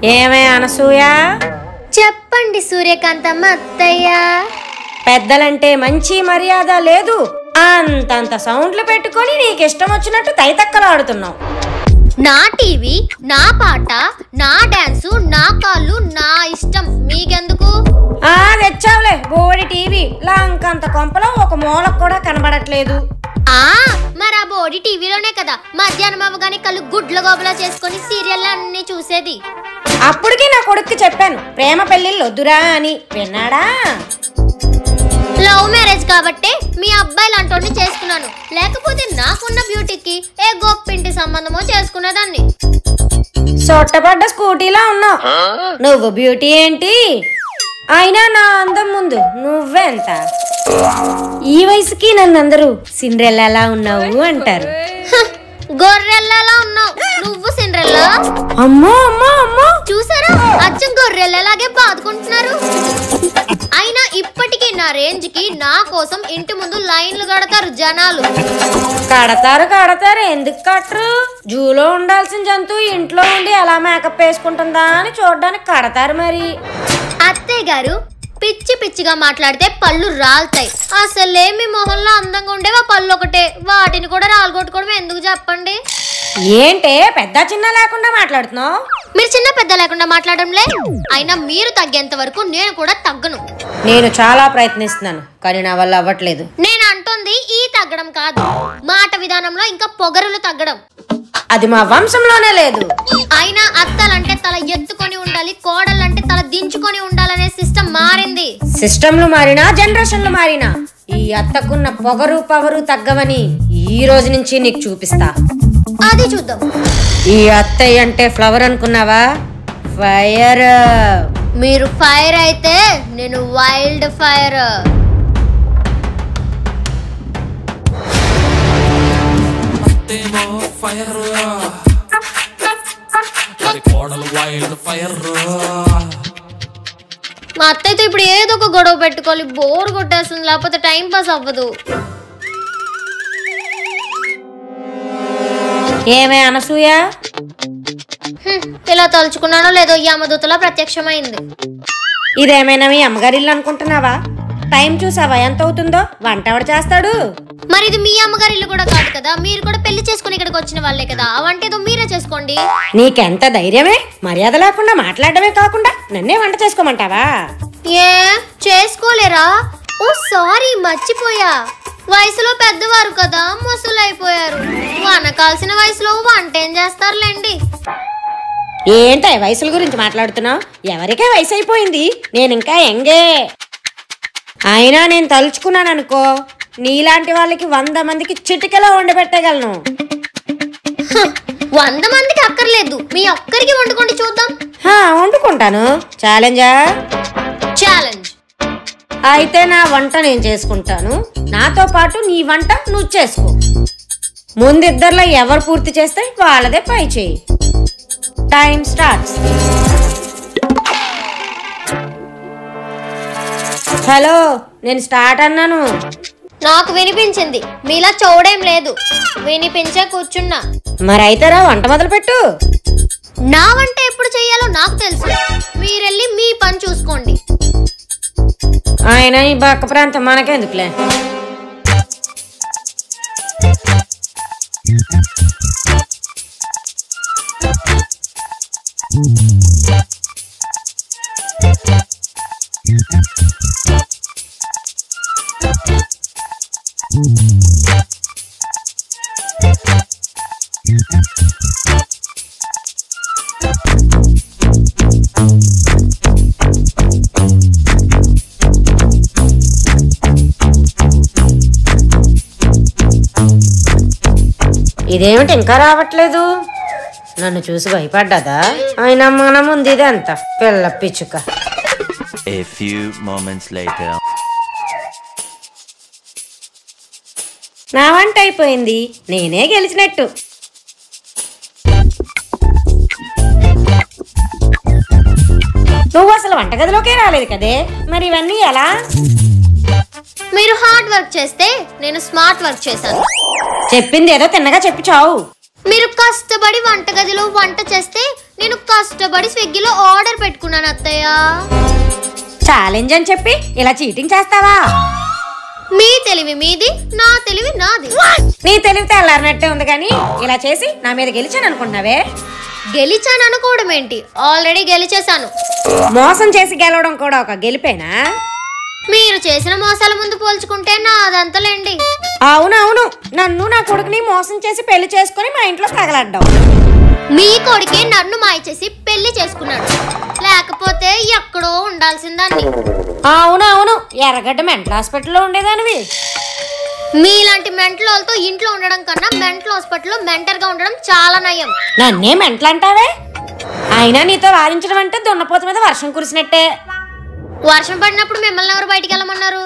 ఏమే అనసూయ? చెప్పండి సూర్యకాంతమ్మ అత్తయ్య. పెద్దలంటే మంచి మర్యాద లేదు, అంతంత సౌండ్లు పెట్టుకొని నీకిష్టం వచ్చినట్టు తైతక్కలాడుతున్నావు. నా టీవీ, నా పాట, నా డాన్సు, నా కాళ్ళు, నా ఇష్టం, మీకెందుకు? తెచ్చావులే బోడి టీవీ, లంకంత కొంపలో ఒక మూలకు కూడా కనబడట్లేదు. మరి ఆ బోడి టీవీలోనే కదా మధ్యాహ్నం అవ్వగానే కళ్ళు గుడ్ల గోబలా చేసుకుని సీరియల్ అన్ని చూసేది. అప్పటికి నా కొడుక్కి చెప్పాను ప్రేమ పెళ్లిళ్ళు వద్దురా అని, విన్నాడా? లవ్ మ్యారేజ్ కాబట్టే మీ అబ్బాయి లాంటి చేసుకున్నాను, లేకపోతే నాకున్న బ్యూటీకి ఏ గొప్పింటి సంబంధమో చేసుకునేదాన్ని. సొట్టపడ్డ స్కూటీలా ఉన్నావు నువ్వు. బ్యూటీ ఏంటి? అయినా నా అందం ముందు నువ్వెంత? ఈ వయసుకి నన్ను అందరూ సిండ్రెల్లాలా ఉన్నావు అంటారు. గొర్రెల్లాలా ఉన్నావు నువ్వు, సిండ్రెల్లా. అమ్మో అమ్మో అమ్మో, చూసారా అచ్చం గొర్రెల్లాగే బాదుకుంటున్నారు. అయినా ఇప్పటికీ నా రేంజ్ కి నా కోసం ఇంటి ముందు లైన్లు కడతారు జనాలు. కడతారు, ఎందుకు కట్టరు? జూలో ఉండాల్సిన జంతువు ఇంట్లో ఉండి ఎలా మేకప్ వేసుకుంటుందా అని చూడడానికి కడతారు. మరి అత్తయ్య గారు పిచ్చి పిచ్చిగా మాట్లాడితే పళ్ళు రాలుతాయి. అసలే మీ మొహంలో అందంగా ఉండేవా పళ్ళు ఒకటే, వాటిని కూడా రాలగొట్టుకోవడం ఎందుకు చెప్పండి? ఏంటే పెద్ద చిన్న లేకుండా మాట్లాడుతున్నావు? మీరు చిన్న పెద్ద లేకుండా మాట్లాడంలే. అయినా మీరు తగ్గేంత వరకు నేను కూడా తగ్గను. నేను చాలా ప్రయత్నిస్తున్నాను కానీ నా వల్ల అవ్వట్లేదు. నేను అంటుంది ఈ తగ్గడం కాదు, మాట విధానంలో ఇంకా పొగరులు తగ్గడం. అది మా వంశంలోనే లేదు. అయినా అత్తలంటే తల ఎత్తుకొని ఉండాలి, కోడలంటే తల దించుకొని ఉండాలనే సిస్టమ్ మారింది. సిస్టంలు మారినా జనరేషన్లు మారినా ఈ అత్తకున్న పొగరు పవరు తగ్గవని ఈ రోజు నుంచి నీకు చూపిస్తా. అది చూద్దాం. ఈ అత్తయ్య అంటే ఫ్లవర్ అనుకున్నావా? ఫైర్. మీరు ఫైర్ అయితే నేను వైల్డ్ ఫైర్. మా అత్తయ్యతో ఇప్పుడు ఏదో ఒక గొడవ పెట్టుకోవాలి, బోర్ కొట్టేస్తుంది, లేకపోతే టైం పాస్ అవ్వదు. ఏమే అనసూయ? ఇలా తలుచుకున్నానో లేదో యమదూతలా ప్రత్యక్షమైంది. ఇదేమైనా మీ అమ్మగారిల్లు అనుకుంటున్నావా? టైం చూసావా ఎంత అవుతుందో? వంట ఎవడు చేస్తాడు? మరి ఇది మీ అమ్మగారి ఇల్లు కూడా కాదు కదా, మీరు కూడా పెళ్లి చేసుకుని ఇక్కడికి వచ్చిన వాళ్ళే కదా, ఆ వంట ఏదో మీరే చేసుకోండి. నీకెంత ధైర్యమే? మర్యాద లేకుండా మాట్లాడమే కాకుండా నన్నే వంట చేసుకోమంటావా? ఏ చేసుకోలేరా? ఓ సారీ, మర్చిపోయా. వయసులో పెద్దవారు కదా, ముసలైపోయారు. వనకాల్సిన వయసులో వంట ఏం చేస్తారులేండి. ఏంటే వయసుల గురించి మాట్లాడుతున్నావు? ఎవరికే వయసు అయిపోయింది, నేను ఇంకా యంగే. అయినా నేను తలుచుకున్నాను అనుకో, నీలాంటి వాళ్ళకి 100 మందికి చిటికలో వండి పెట్టగలను. 100 మందికి అక్కర్లేదు, మీ ఒక్కరికి వండుకోండి చూద్దాం. వండుకుంటాను. ఛాలెంజా? ఛాలెంజ్. అయితే నా వంట నేను చేసుకుంటాను, నాతో పాటు నీ వంట నువ్వు చేసుకో. ముందిద్దరిలో ఎవరు పూర్తి చేస్తే వాళ్ళదే పై చేయి. Time starts. హలో, నేను స్టార్ట్ అన్నాను. నాకు వినిపించింది, మీలా చూడేం లేదు, వినిపించే కూర్చున్నా. మరైతేరా వంట మొదలు పెట్టు. నా వంట ఎప్పుడు చెయ్యాలో నాకు తెలుసు, మీరెళ్ళి మీ పని చూసుకోండి. ఆయన ఈ బక్క ప్రాంతం మనకెందుకులే. ఇదేమిటి ఇంకా రావట్లేదు? నన్ను చూసి భయపడ్డదా? ఆయన మన ముందు ఇదంతా పిల్ల పిచ్చుక. A few moments later. నా వంట అయిపోయింది, నేనే గెలిచినట్టు. నువ్వు అసలు వంటగదిలోకే రాలేదు కదే, మరి ఇవన్నీ ఎలా? మీరు హార్డ్ వర్క్ చేస్తే నేను స్మార్ట్ వర్క్ చేశాను. చెప్పింది ఏదో తిన్నగా చెప్పి చావు. మీరు కష్టపడి వంటగదిలో వంట చేస్తే నేను కష్టపడి స్విగ్గీలో ఆర్డర్ పెట్టుకున్నాను అత్తయ్య. ఛాలెంజ్ అని చెప్పి ఇలా చీటింగ్ చేస్తావా? మీ తెలివి మీది, నా తెలివి నాది. నీ తెలివితే అల్లారినట్టే ఉంది కానీ ఇలా చేసి నా మీద గెలిచాను అనుకుంటున్నావే? గెలిచాను అనుకోవడం ఏంటి, ఆల్రెడీ గెలిచేశాను. మోసం చేసి గెలవడం కూడా ఒక గెలిపేనా? మీరు చేసిన మోసాల ముందు పోల్చుకుంటే నాదంతలేండి. అవునవును, నన్ను నా కొడుకుని మోసం చేసి పెళ్లి చేసుకుని మా ఇంట్లో తగలడ్డావు. మీ కొడుకే నన్ను మాయ చేసి పెళ్లి చేసుకున్నాడు, లేకపోతే ఎక్కడో ఉండాల్సిందాన్ని. అవునవును, ఎర్రగడ్డ మెంటల్ హాస్పిటల్లో ఉండేదానివి. మీలాంటి మెంటల్ వాళ్ళతో ఇంట్లో ఉండడం కన్నా మెంటల్ హాస్పిటల్లో మెంటర్ గా ఉండడం చాలా నయం. నన్నే మెంటల్ అంటావే? అయినా నీతో వాదించడం అంటే దున్నపోత మీద వర్షం కురిసినట్టే. వర్షం పడినప్పుడు మిమ్మల్ని ఎవరు బయటికి వెళ్ళమన్నారు?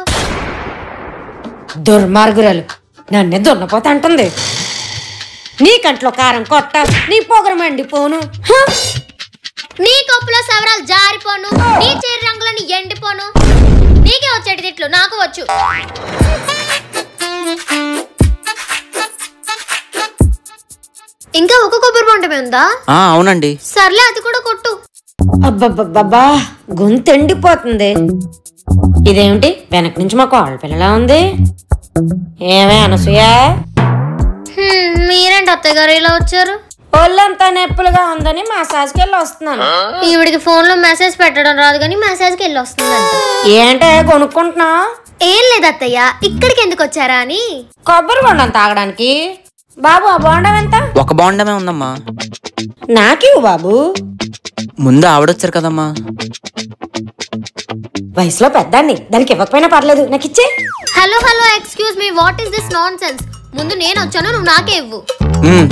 దుర్మార్గురాలు, నన్నే దున్నపోత అంటుంది. నీ కంట్లో కారం కొట్ట, నీ పొగరు మండిపోను. నీ కప్పులో సవరాలు జారిపోను, నీ చేరి రంగులని ఎండిపోను. నీకే వచ్చేటి తిట్లు నాకు వచ్చు. ఇంకా ఒక కొబ్బరి బొండమే ఉందా? అవునండి. సర్లే, అది కూడా కొట్టు. అబ్బబ్బబ్బా, గొంతు ఎండిపోతుంది. ఇదేమిటి వెనక నుంచి మా కోళ్ళ పిల్లలా ఉంది? ఏమే అనసూయ? మీరేంటి అత్తయ్య గారు ఇలా వచ్చారు? ఒళ్ళంతా నొప్పులుగా ఉందని మసాజ్కి వెళ్ళి వస్తున్నాను. ఈవిడికి ఫోన్ లో మెసేజ్ పెట్టడం రాదు కానీ మెసేజ్ కి వెళ్ళి వస్తుందంట. ఏంటే కొనుక్కుంటున్నా? ఏం లేదు అత్తయ్య, ఇక్కడికి ఎందుకు వచ్చారా అని. కొబ్బరి బొండం తాగడానికి. బాబు, ఆ బొండం ఎంత? ఒక బొండమే ఉందమ్మా. నాకివ్వు బాబు. ముందు ఆవిడొచ్చారు కదమ్మా. వయసులో పెద్దాన్ని, దానికి ఇవ్వకపోయినా పర్లేదు, నాకు ఇచ్చే. Hello hello, excuse me, what is this non sense? ముందు నేను వచ్చాను, నువ్వు నాకే ఇవ్వు.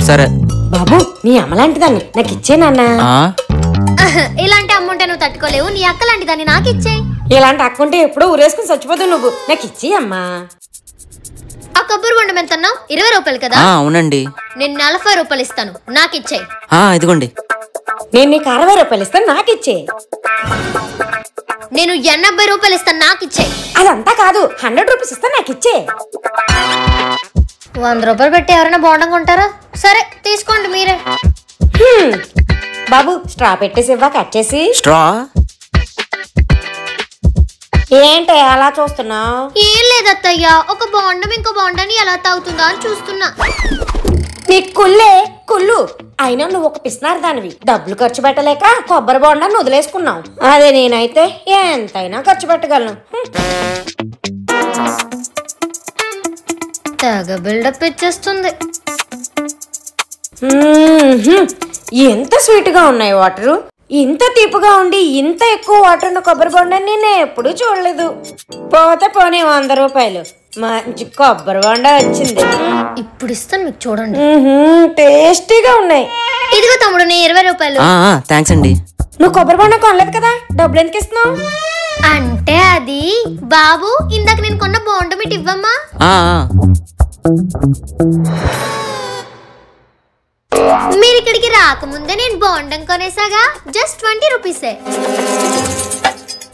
సరే బాబు, నీ అమ్మలాంటిదాన్ని, నాకు ఇచ్చే నాన్న. ఇలాంటి అమ్ముంటే నువ్వు తట్టుకోలేవు, నీ అక్క లాంటిదాన్ని నాకు ఇచ్చేయి. ఇలాంటి అక్కుంటే ఎప్పుడో ఊరేసుకుని చచ్చిపోదు నువ్వు, నాకు ఇచ్చి అమ్మా. ఆ కొబ్బరి బొండం ఎంత అన్నావు? 20 రూపాయలు కదా? అవునండి. నేను 40 రూపాయలు ఇస్తాను, నాకు ఇచ్చేయి. ఇదిగోండి. నేను నీకు 60 రూపాయలు ఇస్తాను, నాకు ఇచ్చే. నేను 80 రూపాయలు ఇస్తాను, నాకు ఇచ్చేయి. అదంతా కాదు, 100 రూపీస్ ఇస్తాను, నాకు ఇచ్చే. 100 రూపాయలు పెట్టి ఎవరైనా బొండం కొంటారా? సరే తీసుకోండి మీరే. బాబు, స్ట్రా పెట్టేసి ఇవ్వ, కట్ చేసి. స్ట్రా? ఏంటి అలా చూస్తున్నావు? ఏం లేదు అత్తయ్య, ఒక బొండం ఇంకో బొండాన్ని ఎలా తాగుతుందా అని చూస్తున్నా. నీ కుళ్ళే కుళ్ళు. అయినా నువ్వు ఒక పిసినారు దానివి, డబ్బులు ఖర్చు పెట్టలేక కొబ్బరి బొండాన్ని వదిలేసుకున్నావు. అదే నేనైతే ఎంతైనా ఖర్చు పెట్టగలను. తెగ బిల్డప్ ఇచ్చేస్తుంది. ఎంత స్వీట్ గా ఉన్నాయి వాటరు. ఇంత తీపుగా ఉండి ఇంత ఎక్కువ వాటర్ ఉన్న కొబ్బరి బొండాన్ని నేను ఎప్పుడూ చూడలేదు. పోతే పోనీ 100 రూపాయలు, మంచి కొబ్బరి బొండ వచ్చింది. ఇప్పుడు ఇస్తాను మీకు, చూడండి. టేస్టీగా ఉన్నాయి. ఇదిగో తమ్ముడు, నీ 20 రూపాయలు. థ్యాంక్స్ అండి. నువ్వు కొబ్బరి బొండ కొనలేదు కదా, డబ్బులు ఎందుకు ఇస్తున్నావు? అంటే అది బాబు, ఇందాక నేను కొన్న బొండం ఇటు ఇవ్వమ్మా. మీరు ఇక్కడికి రాకముందే నేను బొండం కొనేసాగా, జస్ట్ 20 రూపీసే.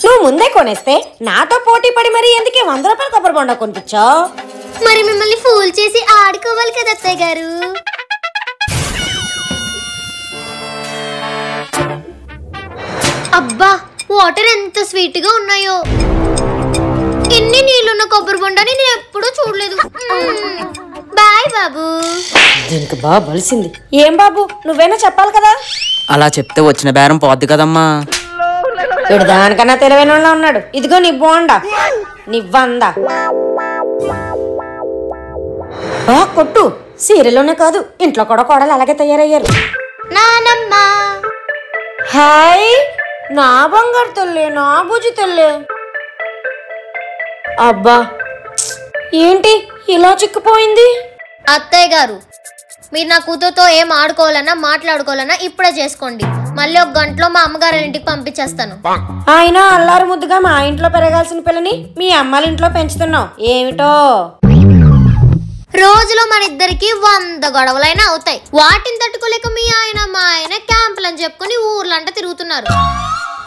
నువ్వు ముందే కొనేస్తే నాతో పోటీ పడి మరి ఎందుకే 100 రూపాయలు కొబ్బరి బొండ కొనిపించావు? మరి మిమ్మల్ని ఫూల్ చేసి ఆడుకోవాలి కదా అత్తయ్య గారు. అబ్బా, వాటర్ ఎంత స్వీట్ గా ఉన్నాయో. ఎన్ని నీళ్ళున్న కొబ్బరి బొండని నేను ఎప్పుడూ చూడలేదు. బాయ్ బాబు. దీనికి బాగా బలిసింది. ఏం బాబు, నువ్వేనా చెప్పాలి కదా? అలా చెప్తే వచ్చిన బేరం పోద్ది కదమ్మా. వీడు దానికన్నా తెలివైన వాళ్ళ ఉన్నాడు. ఇదిగో నీ బోండా, నీ 100. కొట్టు. సీరియల్లోనే కాదు, ఇంట్లో కూడా కోడలు అలాగే తయారయ్యారు. నానమ్మ. హాయ్, నా బంగారు తల్లి, నా బుజ్జి తల్లి. అబ్బా, ఏంటి ఇలా చిక్కిపోయింది? అత్తయ్య గారు, మీరు నా కూతురుతో ఏం ఆడుకోవాలన్నా మాట్లాడుకోవాలన్నా ఇప్పుడే చేసుకోండి. మళ్ళీ 1 గంటలో మా అమ్మగారి ఇంటికి పంపించేస్తాను. ఆయన అల్లారు ముద్దుగా మా ఇంట్లో పెరగాల్సిన పిల్లని మీ అమ్మాల ఇంట్లో పెంచుతున్నావు ఏమిటో. రోజులో మన ఇద్దరికి 100 గొడవలైనా అవుతాయి. వాటిని తట్టుకోలేక మీ ఆయన మా ఆయన క్యాంపులని చెప్పుకొని ఊర్లంట తిరుగుతున్నారు.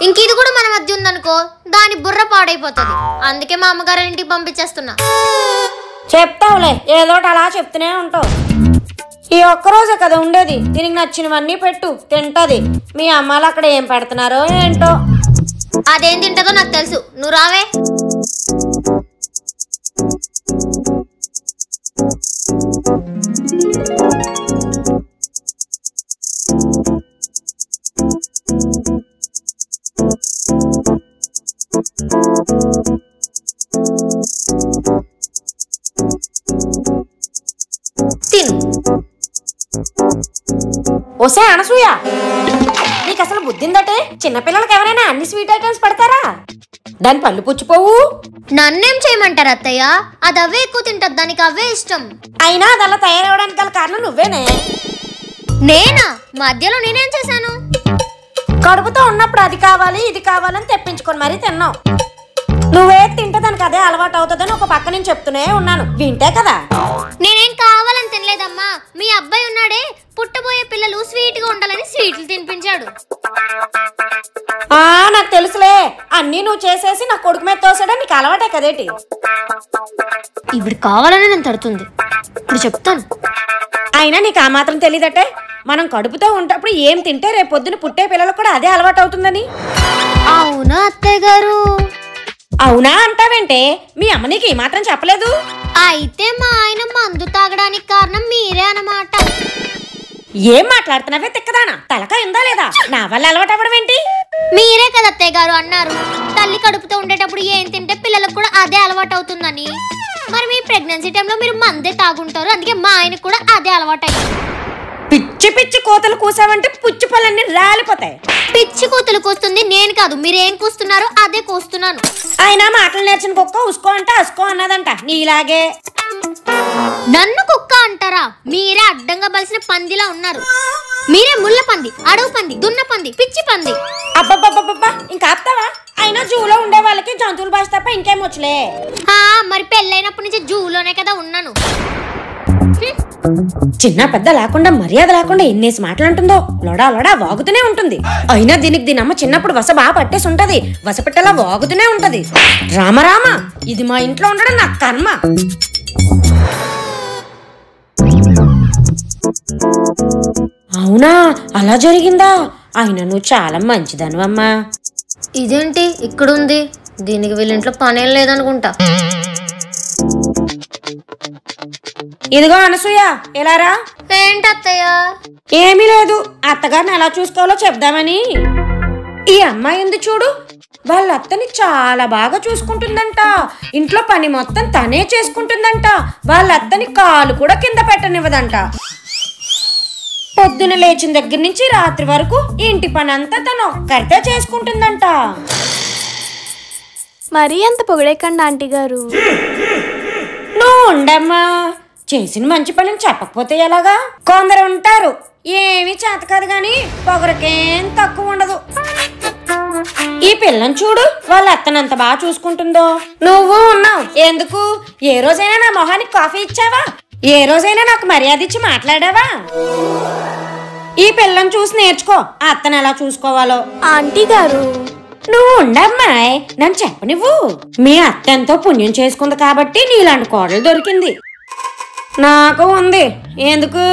ఇంక ఇది కూడా మన మధ్య ఉందనుకో, దాని బుర్ర పాడైపోతుంది. అందుకే మా అమ్మగారి ఇంటికి పంపించేస్తున్నా. చెప్తావులే, ఏదోటి అలా చెప్తూనే ఉంటావు. ఈ ఒక్కరోజే కదా ఉండేది, దీనికి నచ్చినవన్నీ పెట్టు, తింటది. మీ అమ్మాలు అక్కడ ఏం పెడుతున్నారో ఏంటో. అదేం తింటదో నాకు తెలుసు, నువ్వు రావే. తిను. ఓసే అనసూయ, నీకు అసలు బుద్ధిందటే? చిన్నపిల్లలకి ఎవరైనా అన్ని స్వీట్ ఐటమ్స్ పెడతారా? దాని పళ్ళు పుచ్చిపోవు. నన్నేం చేయమంటారు అత్తయ్య? అది అవే ఎక్కువ తింటది, దానికి అవే ఇష్టం. అయినా అది అలా తయారవడానికి గల కారణం నువ్వేనే. నేనా? మధ్యలో నేనేం చేశాను? కడుపుతో ఉన్నప్పుడు అది కావాలి ఇది కావాలని తెప్పించుకొని మరీ తిన్నావు. నువ్వే తింటే దానికి అదే అలవాటు అవుతుందని ఒక పక్క నుంచి చెప్తూనే ఉన్నాను, వింటే కదా. నేనేం కావాలని తినలేదమ్మా. మీ అబ్బాయి ఉన్నాడే, పుట్టబోయే పిల్లలు స్వీట్ గా ఉండాలని స్వీట్లు తినిపించాడు. నాకు తెలుసులే, అన్నీ నువ్వు చేసేసి నా కొడుకు మీద తోసడం నీకు అలవాటే కదేటి. ఇప్పుడు కావాలని నేను తడుతుంది, ఇప్పుడు చెప్తాను. అయినా నీకు ఆ మాత్రం తెలియదటే, మనం కడుపుతో ఉన్నప్పుడు ఏం తింటే రేపు పొద్దున పుట్టే పిల్లలకు కూడా అదే అలవాటు అవుతుందని. అవునా అత్తయ్య గారు? అవునా అంటావేంటే? మీ అమ్మ నీకు ఈ మాత్రం చెప్పలేదు? అయితే మా ఆయన మందు తాగడానికి కారణం మీరే అన్నమాట. ఏం మాట్లాడుతున్నావే తిక్కదానా? తలకాయ ఉందా లేదా? నా వల్ల అలవాటు అవ్వడం ఏంటి? మీరే కదా అత్తయ్య గారు అన్నారు, తల్లి కడుపుతో ఉండేటప్పుడు ఏం తింటే పిల్లలకు కూడా అదే అలవాటు అవుతుందని. మరి మీ ప్రెగ్నెన్సీ టైంలో మీరు మందే తాగుంటారు, అందుకే మా ఆయనకు కూడా అదే అలవాటు అయింది. పిచ్చి పిచ్చి కోతలు కూసావంటే పుచ్చి పళ్ళన్నీ రాలిపోతాయి. పిచ్చి కూతులు కూస్తుంది నేను కాదు, మీరేం కూస్తున్నారో అదే కూస్తున్నాను. అయినా మాటలు నేర్చిన కుక్క ఉసుకో అంటే అసుకో అన్నదంట నీలాగే. నన్ను కుక్క అంటారా? మీరే అడ్డంగా బలిసిన పందిలా ఉన్నారు. మీరే ముళ్ళ పంది, అడవు పంది, దున్న పంది, పిచ్చి పంది. అబ్బబ్బబ్బబ్బా, ఇంకా ఆపుతావా? అయినా జూలో ఉండే వాళ్ళకి జంతువుల భాష తప్ప ఇంకేం వచ్చలే. మరి పెళ్ళైనప్పటి నుంచి జూలోనే కదా ఉన్నాను. చిన్న పెద్ద లేకుండా మర్యాద లేకుండా ఎన్నేసి మాటలంటుందో, లొడా లొడా వాగుతూనే ఉంటుంది. అయినా దీనికి దీనమ్మ చిన్నప్పుడు వస బాగా పట్టేసి ఉంటది, వస పెట్టేలా వాగుతూనే ఉంటది. రామరామ, ఇది మా ఇంట్లో ఉండడం నా కర్మ. అవునా, అలా జరిగిందా? అయినా నువ్వు చాలా మంచిదనువమ్మా. ఇదేంటి ఇక్కడుంది? దీనికి వీళ్ళింట్లో పనేం లేదనుకుంటా. ఇదిగో అనసూయ, ఎలారా? ఏంటి అత్తయ్య? ఏమీ లేదు, అత్తగారిని ఎలా చూసుకోవాలో చెప్దామని. ఈ అమ్మాయి ఉంది చూడు, వాళ్ళ అత్తని చాలా బాగా చూసుకుంటుందంట. ఇంట్లో పని మొత్తం తనే చేసుకుంటుందంట. వాళ్ళ అత్తని కాలు కూడా కింద పెట్టనివ్వదంట. పొద్దున లేచిన దగ్గర నుంచి రాత్రి వరకు ఇంటి పని అంతా తను ఒక్కరితే చేసుకుంటుందంట. మరీ అంత పొగడేకండి ఆంటీ గారు. నువ్వు ఉండమ్మా, చేసిన మంచి పనిని చెప్పకపోతే ఎలాగా? కొందరు ఉంటారు, ఏమీ చేత కాదు గాని పొగరకేం తక్కువ ఉండదు. ఈ పిల్లని చూడు, వాళ్ళ అత్తనంత బాగా చూసుకుంటుందో. నువ్వు ఉన్నావు ఎందుకు? ఏ రోజైనా నా మొహానికి కాఫీ ఇచ్చావా? ఏ రోజైనా నాకు మర్యాద ఇచ్చి మాట్లాడావా? ఈ పిల్లని చూసి నేర్చుకో అత్తను ఎలా చూసుకోవాలో. ఆంటీ గారు, నువ్వు ఉండమ్మాయి, నన్ను చెప్పనివ్వు. మీ అత్త ఎంతో పుణ్యం చేసుకుంది కాబట్టి నీలాంటి కోడలు దొరికింది. నాకు ఉంది, ఎందుకు?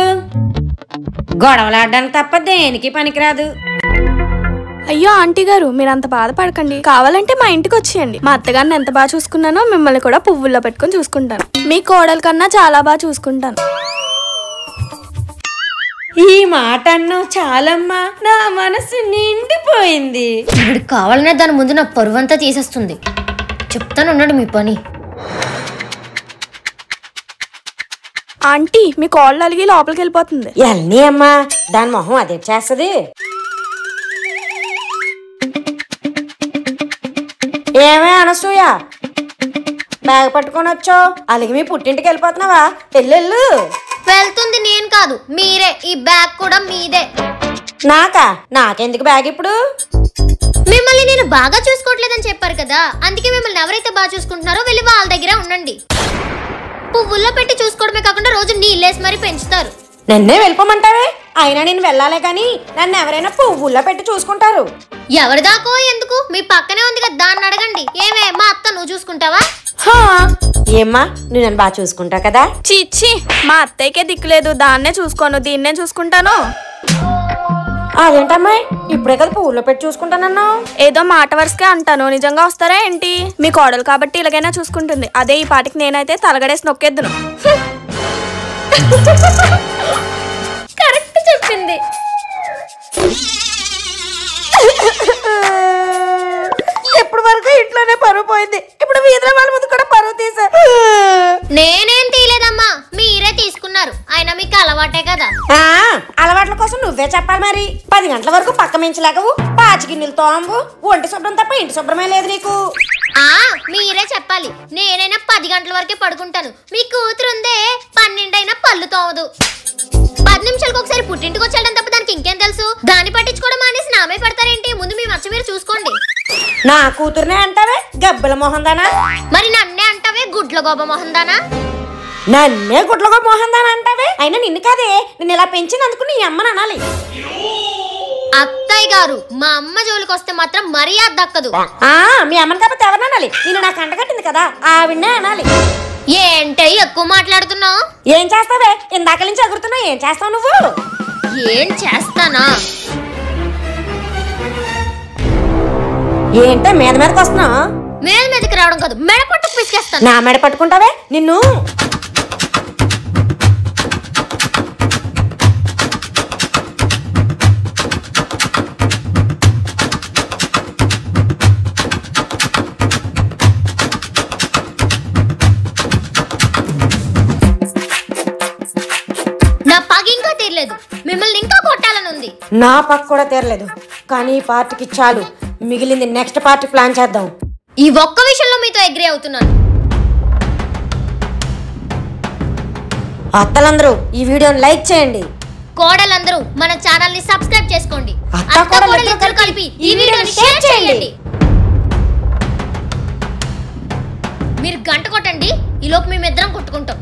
గొడవలాడడానికి తప్ప దేనికి పనికిరాదు. అయ్యో ఆంటీ గారు, మీరు అంత బాధపడకండి. కావాలంటే మా ఇంటికి వచ్చేయండి. మా అత్తగారిని ఎంత బాగా చూసుకున్నానో మిమ్మల్ని కూడా పువ్వుల్లో పెట్టుకొని చూసుకుంటాను. మీ కోడల కన్నా చాలా బాగా చూసుకుంటాను. ఈ మాట అన్నావు చాలమ్మా, నా మనసు నిండిపోయింది. ఇప్పుడు కావాలనే దాని ముందు నా పరువంతా తీసేస్తుంది. చెప్తాను ఉన్నాడు మీ పని. ఆంటీ, మీ కోడలు అలిగి లోపలికి వెళ్ళిపోతుంది. ఎల్ని అమ్మా, దాని మొహం అదే చేస్తది. ఏమే అనసూయ, బ్యాగ్ పట్టుకొని వచ్చో అలిగి మీ పుట్టింటికి వెళ్ళిపోతున్నావా? ఎల్లెళ్ళు. వెళ్తుంది నేను కాదు, మీరే. ఈ బ్యాగ్ కూడా మీదే. నాకెందుకు బ్యాగ్ ఇప్పుడు? మిమ్మల్ని నేను బాగా చూసుకోవట్లేదని చెప్పారు కదా, అందుకే మిమ్మల్ని ఎవరైతే బాగా చూసుకుంటున్నారో వెళ్ళి వాళ్ళ దగ్గర ఉండండి. పువ్వుల్లో పెట్టి చూసుకోవడమే కాకుండా రోజు నీళ్ళేసి మరీ పెంచుతారు. నన్నే వెళ్ళిపోమంటావే? అయినా నేను వెళ్ళాలే కానీ నన్ను ఎవరైనా పువ్వుల్లో పెట్టి చూసుకుంటారు. ఎవరిదాకో ఎందుకు? మీ పక్కనే ఉంది కదా, దాన్ని అడగండి. ఏమే మా అత్త నువ్వు చూసుకుంటావా? ఏమ్మా నువ్వు నన్ను బాగా చూసుకుంటావు కదా? చిచ్చి మా అత్తయ్యకే దిక్కులేదు, దాన్నే చూసుకోను, దీన్నే చూసుకుంటాను. అదేంటమ్మాయి ఇప్పుడే కదా పువ్వులో పెట్టి చూసుకుంటానన్నావు? ఏదో మాట వరుసకే అంటాను, నిజంగా వస్తారా ఏంటి? మీ కోడలు కాబట్టి ఇలాగైనా చూసుకుంటుంది, అదే ఈ పాటికి నేనైతే తలగడేసి నొక్కేద్దును. కరెక్ట్ చెప్పింది. ఎప్పుడు వరకు ఇంట్లోనే పరువు పోయింది, ఇప్పుడు వీధిలో వాళ్ళ ముందు కూడా పరువు తీసా. నేనేం తీయలేదమ్మా, మీరే తీసుకున్నారు. అయినా మీకు అలవాటే కదా. అలవాట్ల కోసం నువ్వే చెప్పాలి మరి. 10 గంటల వరకు పక్క మించలేకవు, పాచి గిన్నెలు తోంబు, ఒంటి శుభ్రం తప్ప ఇంటి శుభ్రమే లేదు నీకు. మీరే చెప్పాలి. నేనైనా 10 గంటల వరకే పడుకుంటాను. మీ కూతురుందే 12 అయినా పళ్ళు తోమదు. 10 నిమిషాలకు ఒకసారి పుట్టింటికి వచ్చేయడం తప్ప దానికి ఇంకేం తెలుసు? దాన్ని పట్టించుకోవడం మానేసి నామే పెడతారేంటి? ముందు మీ మచ్చ మీరు చూసుకోండి. నా కూతురునే అంటావే గబ్బల మొహందానా? మరి నన్నే అంటావే గుడ్ల గోబ మొహందానా? నన్నే గుడ్లగో మొహందానా అంటావే? అయినా నిన్ను కాదే, నిన్ను ఇలా పెంచినందుకు నీ అమ్మని అనాలి. అత్తయ్య గారు, మా అమ్మ జోలికి వస్తే మాత్రం మర్యాద దక్కదు. మీ అమ్మని కాకపోతే ఎవరిని అనాలి? నిన్ను నాకు అంటగట్టింది కదా, ఆవిడనే అనాలి. ఏంటే ఎక్కువ మాట్లాడుతున్నావు? ఏం చేస్తావే? ఇందాక నుంచి ఎగురుతున్నావు, ఏం చేస్తావు నువ్వు? ఏం చేస్తానా? ఏంటే మీద మీదకి వస్తున్నావు? మీదకి రావడం కాదు, మెడ పట్టుకు పిసికేస్తాను. నా మెడ పట్టుకుంటావే నిన్ను? నా పగ ఇంకా తీరలేదు, మిమ్మల్ని ఇంకా కొట్టాలని ఉంది. నా పక్క కూడా తీరలేదు, కానీ ఈ పార్టీకి చాలు, మిగిలింది నెక్స్ట్ పార్టీ ప్లాన్ చేద్దాం. ఈ ఒక్క విషయంలో మీతో అగ్రీ అవుతున్నాను. అత్తలందరూ ఈ వీడియోని లైక్ చేయండి. కోడలందరూ మన ఛానల్ ని సబ్స్క్రైబ్ చేసుకోండి. అత్త కోడలు ఇద్దరు కలిపి ఈ వీడియోని షేర్ చేయండి. మీరు గంట కొట్టండి, ఈలోపు మేమిద్దరం కొట్టుకుంటాం.